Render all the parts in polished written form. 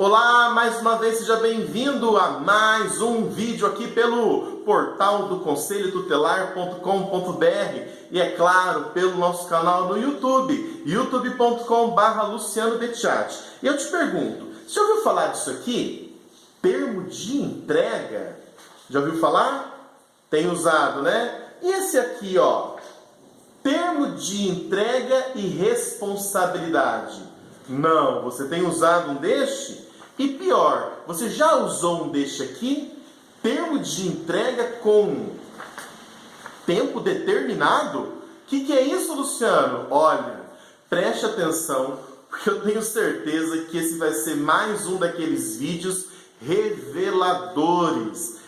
Olá, mais uma vez seja bem-vindo a mais um vídeo aqui pelo portal do conselhotutelar.com.br e é claro, pelo nosso canal no YouTube, youtube.com/Luciano Becciati. E eu te pergunto, você já ouviu falar disso aqui? Termo de entrega? Já ouviu falar? Tem usado, né? E esse aqui, ó, termo de entrega e responsabilidade. Não, você tem usado um deste? E pior, você já usou um deste aqui? Termo de entrega com tempo determinado? O que é isso, Luciano? Olha, preste atenção, porque eu tenho certeza que esse vai ser mais um daqueles vídeos reveladores.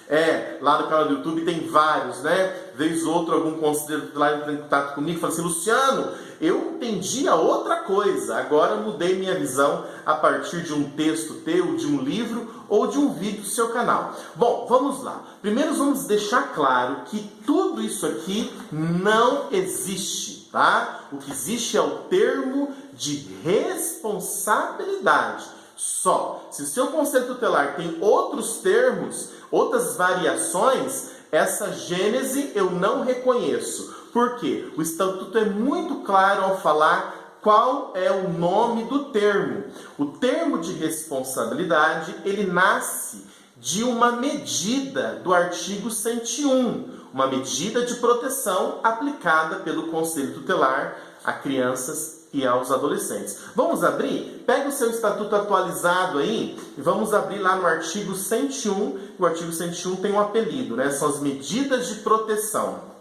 Lá no canal do YouTube tem vários, né? Vez ou outra, algum conselheiro lá entra em contato comigo e fala assim: Luciano, eu entendi a outra coisa, agora mudei minha visão a partir de um texto teu, de um livro ou de um vídeo do seu canal. Bom, vamos lá. Primeiro vamos deixar claro que tudo isso aqui não existe, tá? O que existe é o termo de responsabilidade. Só. Se o seu conselho tutelar tem outros termos, outras variações, essa gênese eu não reconheço. Por quê? O estatuto é muito claro ao falar qual é o nome do termo. O termo de responsabilidade, ele nasce de uma medida do artigo 101, uma medida de proteção aplicada pelo conselho tutelar a crianças e aos adolescentes. Vamos abrir? Pega o seu estatuto atualizado aí e vamos abrir lá no artigo 101. O artigo 101 tem um apelido, né? São as medidas de proteção.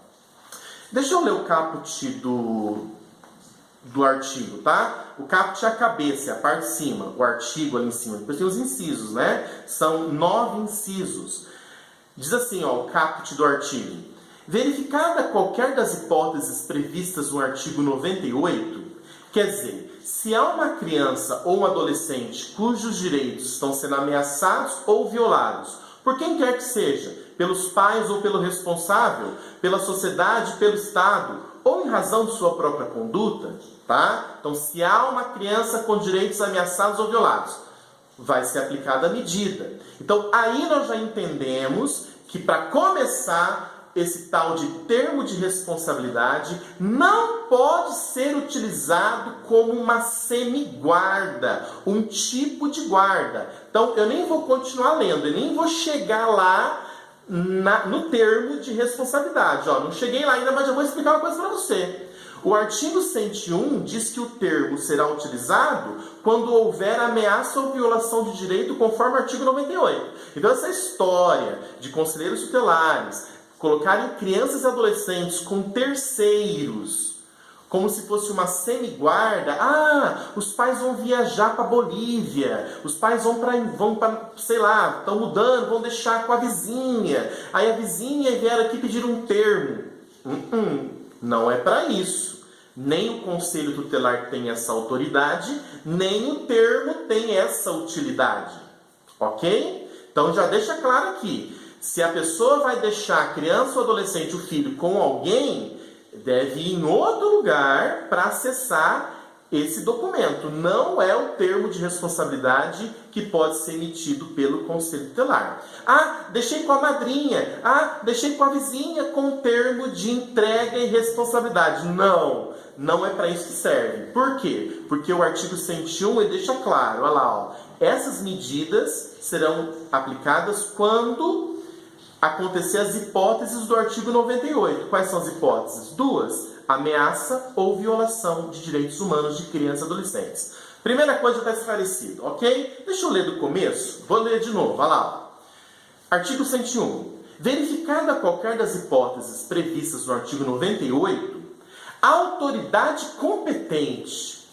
Deixa eu ler o caput do artigo, tá? O caput é a cabeça, é a parte de cima, o artigo ali em cima. Depois tem os incisos, né? São 9 incisos. Diz assim, ó, o caput do artigo. Verificada qualquer das hipóteses previstas no artigo 98, quer dizer, se há uma criança ou um adolescente cujos direitos estão sendo ameaçados ou violados, por quem quer que seja, pelos pais ou pelo responsável, pela sociedade, pelo Estado, ou em razão de sua própria conduta, tá? Então, se há uma criança com direitos ameaçados ou violados, vai ser aplicada a medida. Então, aí nós já entendemos que, para começar, esse tal de termo de responsabilidade não pode ser utilizado como uma semi-guarda, um tipo de guarda. Então, eu nem vou continuar lendo, eu nem vou chegar lá no termo de responsabilidade. Ó, não cheguei lá ainda, mas já vou explicar uma coisa para você. O artigo 101 diz que o termo será utilizado quando houver ameaça ou violação de direito conforme o artigo 98. Então, essa história de conselheiros tutelares colocarem crianças e adolescentes com terceiros, como se fosse uma semi-guarda. Os pais vão viajar para Bolívia, os pais vão para, sei lá, estão mudando, vão deixar com a vizinha. Aí a vizinha vieram aqui pedir um termo. Não é para isso. Nem o conselho tutelar tem essa autoridade, nem o termo tem essa utilidade. Ok? Então já deixa claro aqui. Se a pessoa vai deixar a criança ou adolescente, o filho, com alguém, deve ir em outro lugar para acessar esse documento. Não é o termo de responsabilidade que pode ser emitido pelo conselho tutelar. Deixei com a madrinha. Deixei com a vizinha com o termo de entrega e responsabilidade. Não é para isso que serve. Por quê? Porque o artigo 101 ele deixa claro, olha lá, ó, essas medidas serão aplicadas quando acontecer as hipóteses do artigo 98. Quais são as hipóteses? 2. Ameaça ou violação de direitos humanos de crianças e adolescentes. Primeira coisa já está esclarecido, ok? Deixa eu ler do começo. Vou ler de novo, vai lá. Artigo 101. Verificada qualquer das hipóteses previstas no artigo 98, a autoridade competente...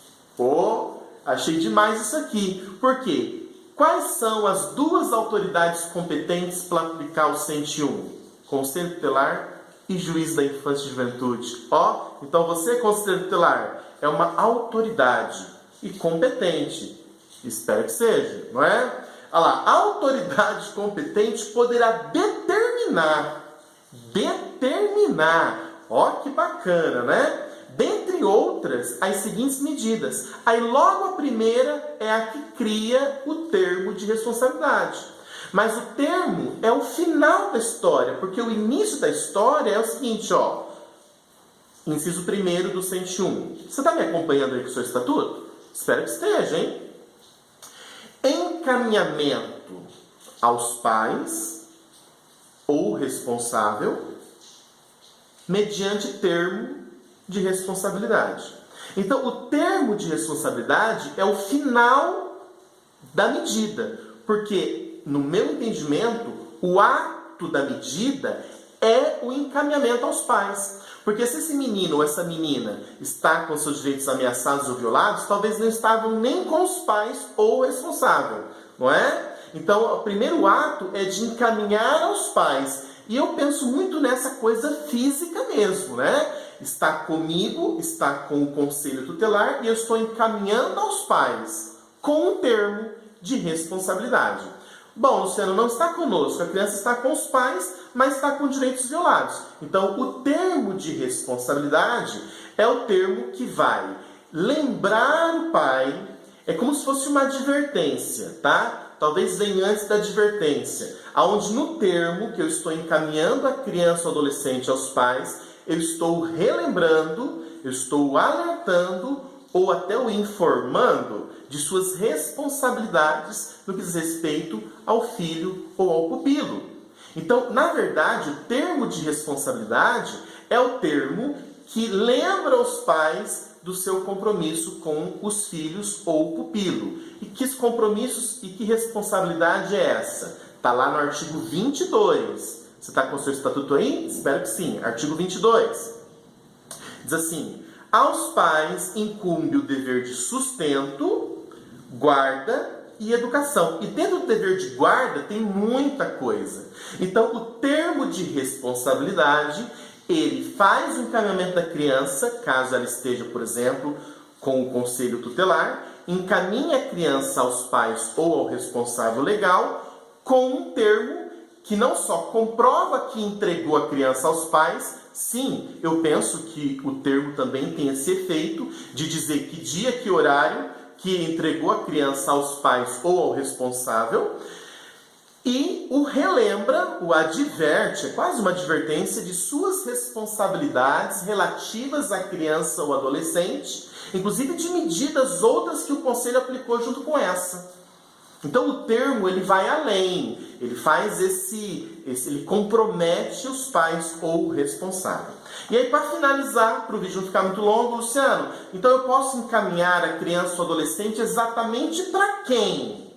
achei demais isso aqui. Por quê? Quais são as duas autoridades competentes para aplicar o 101? Conselho tutelar e juiz da infância e juventude. Então você, conselho tutelar, é uma autoridade e competente. Espero que seja, não é? Olha lá, a autoridade competente poderá determinar, ó que bacana, né? Dentre dentre outras, as seguintes medidas. Aí logo a primeira é a que cria o termo de responsabilidade. Mas o termo é o final da história, porque o início da história é o seguinte, ó. Inciso 1º do 101. Você está me acompanhando aí com o seu estatuto? Espero que esteja, hein? Encaminhamento aos pais ou responsável mediante termo de responsabilidade. Então, o termo de responsabilidade é o final da medida, porque, no meu entendimento, o ato da medida é o encaminhamento aos pais. Porque se esse menino ou essa menina está com seus direitos ameaçados ou violados, talvez não estavam nem com os pais ou o responsável, não é? Então, o primeiro ato é de encaminhar aos pais. E eu penso muito nessa coisa física mesmo, né? Está comigo, está com o conselho tutelar e eu estou encaminhando aos pais com um termo de responsabilidade. Bom, Luciano, não está conosco, a criança está com os pais, mas está com direitos violados. Então, o termo de responsabilidade é o termo que vai lembrar o pai, é como se fosse uma advertência, tá? Talvez venha antes da advertência, onde no termo que eu estou encaminhando a criança ou adolescente aos pais, eu estou relembrando, eu estou alertando ou até o informando de suas responsabilidades no que diz respeito ao filho ou ao pupilo. Então, na verdade, o termo de responsabilidade é o termo que lembra os pais do seu compromisso com os filhos ou o pupilo. E que compromissos e que responsabilidade é essa? Está lá no artigo 22. Você está com o seu estatuto aí? Espero que sim. Artigo 22. Diz assim: aos pais incumbe o dever de sustento, guarda e educação. E dentro do dever de guarda tem muita coisa. Então, o termo de responsabilidade, ele faz o encaminhamento da criança, caso ela esteja, por exemplo, com o conselho tutelar, encaminha a criança aos pais ou ao responsável legal, com um termo que não só comprova que entregou a criança aos pais. Sim, eu penso que o termo também tem esse efeito de dizer que dia, que horário que entregou a criança aos pais ou ao responsável, e o relembra, o adverte, é quase uma advertência de suas responsabilidades relativas à criança ou adolescente, inclusive de medidas outras que o conselho aplicou junto com essa. Então o termo ele vai além, ele faz ele compromete os pais ou o responsável. E aí, para finalizar, para o vídeo não ficar muito longo, Luciano, então eu posso encaminhar a criança ou adolescente exatamente para quem?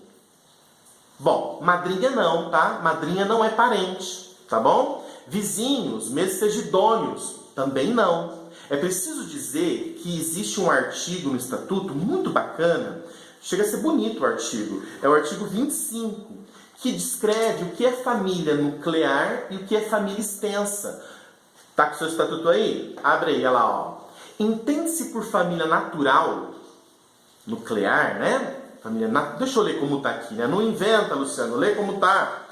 Bom, madrinha não, tá? Madrinha não é parente, tá bom? Vizinhos, mesmo seja idôneos, também não. É preciso dizer que existe um artigo no Estatuto muito bacana, chega a ser bonito o artigo, é o artigo 25, que descreve o que é família nuclear e o que é família extensa. Tá com o seu estatuto aí? Abre aí, olha lá, ó. Entende-se por família natural, nuclear, né? Deixa eu ler como tá aqui, né? Não inventa, Luciano, lê como tá.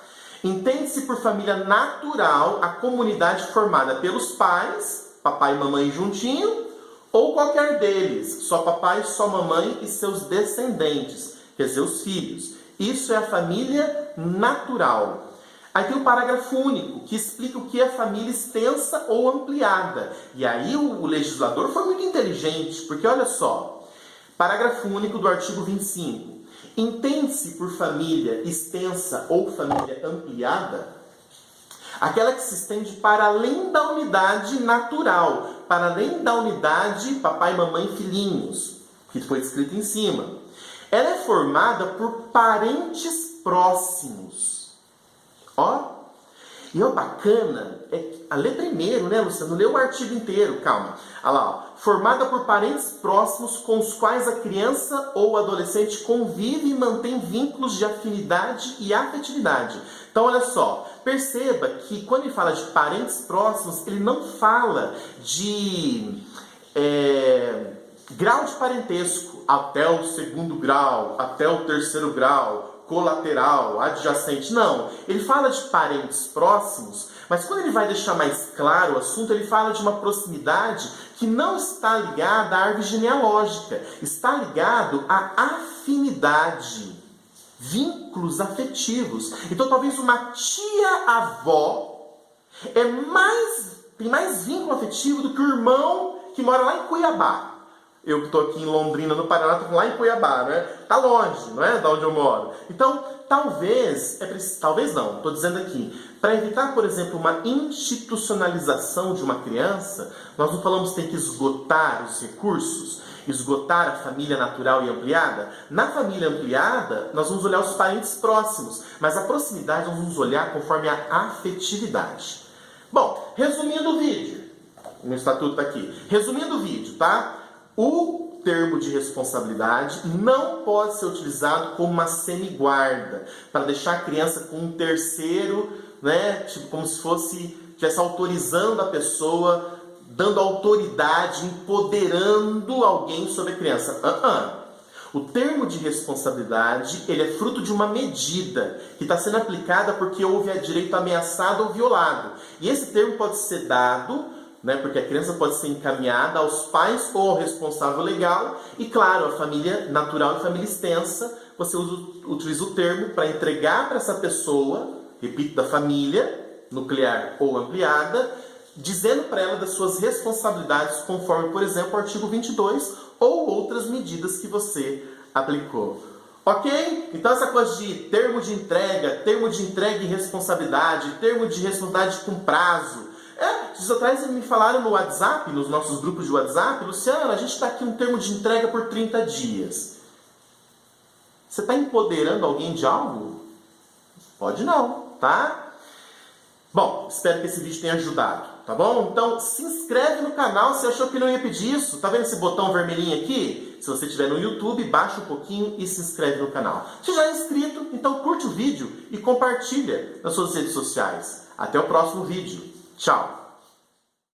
Entende-se por família natural a comunidade formada pelos pais, papai e mamãe juntinho, ou qualquer deles, só papai, só mamãe e seus descendentes, quer dizer, os filhos. Isso é a família natural. Aí tem o parágrafo único, que explica o que é família extensa ou ampliada. E aí o legislador foi muito inteligente, porque olha só, parágrafo único do artigo 25. Entende-se por família extensa ou família ampliada aquela que se estende para além da unidade natural, para além da unidade papai, mamãe e filhinhos, que foi escrito em cima. Ela é formada por parentes próximos. Ó, e o bacana é que a letra primeiro, né, Luciano? Lê o artigo inteiro, calma. Olha lá, ó. Formada por parentes próximos com os quais a criança ou adolescente convive e mantém vínculos de afinidade e afetividade. Então, olha só, perceba que quando ele fala de parentes próximos, ele não fala de grau de parentesco, até o 2º grau, até o 3º grau, colateral, adjacente, não. Ele fala de parentes próximos, mas quando ele vai deixar mais claro o assunto, ele fala de uma proximidade que não está ligada à árvore genealógica, está ligado à afinidade, vínculos afetivos. Então talvez uma tia-avó tem mais vínculo afetivo do que o irmão que mora lá em Cuiabá. Eu que estou aqui em Londrina, no Paraná, estou lá em Cuiabá, né? Tá longe, não é? Da onde eu moro. Então, talvez não, estou dizendo aqui, para evitar, por exemplo, uma institucionalização de uma criança, nós não falamos que tem que esgotar os recursos, esgotar a família natural e ampliada. Na família ampliada, nós vamos olhar os parentes próximos, mas a proximidade nós vamos olhar conforme a afetividade. Bom, resumindo o vídeo, meu estatuto está aqui. Resumindo o vídeo, tá? O termo de responsabilidade não pode ser utilizado como uma semiguarda, para deixar a criança com um terceiro, né? Tipo, como se estivesse autorizando a pessoa, dando autoridade, empoderando alguém sobre a criança. O termo de responsabilidade, ele é fruto de uma medida que está sendo aplicada porque houve direito ameaçado ou violado. E esse termo pode ser dado, né, porque a criança pode ser encaminhada aos pais ou ao responsável legal. E claro, a família natural e família extensa, você utiliza o termo para entregar para essa pessoa, repito, da família nuclear ou ampliada, dizendo para ela das suas responsabilidades, conforme, por exemplo, o artigo 22 ou outras medidas que você aplicou. Ok? Então essa coisa de termo de entrega e responsabilidade, termo de responsabilidade com prazo. Dias atrás me falaram no WhatsApp, nos nossos grupos de WhatsApp, Luciano, a gente está aqui um termo de entrega por 30 dias. Você está empoderando alguém de algo? Pode não, tá? Bom, espero que esse vídeo tenha ajudado, tá bom? Então, se inscreve no canal se achou que não ia pedir isso. Tá vendo esse botão vermelhinho aqui? Se você estiver no YouTube, baixa um pouquinho e se inscreve no canal. Se já é inscrito, então curte o vídeo e compartilha nas suas redes sociais. Até o próximo vídeo. Tchau!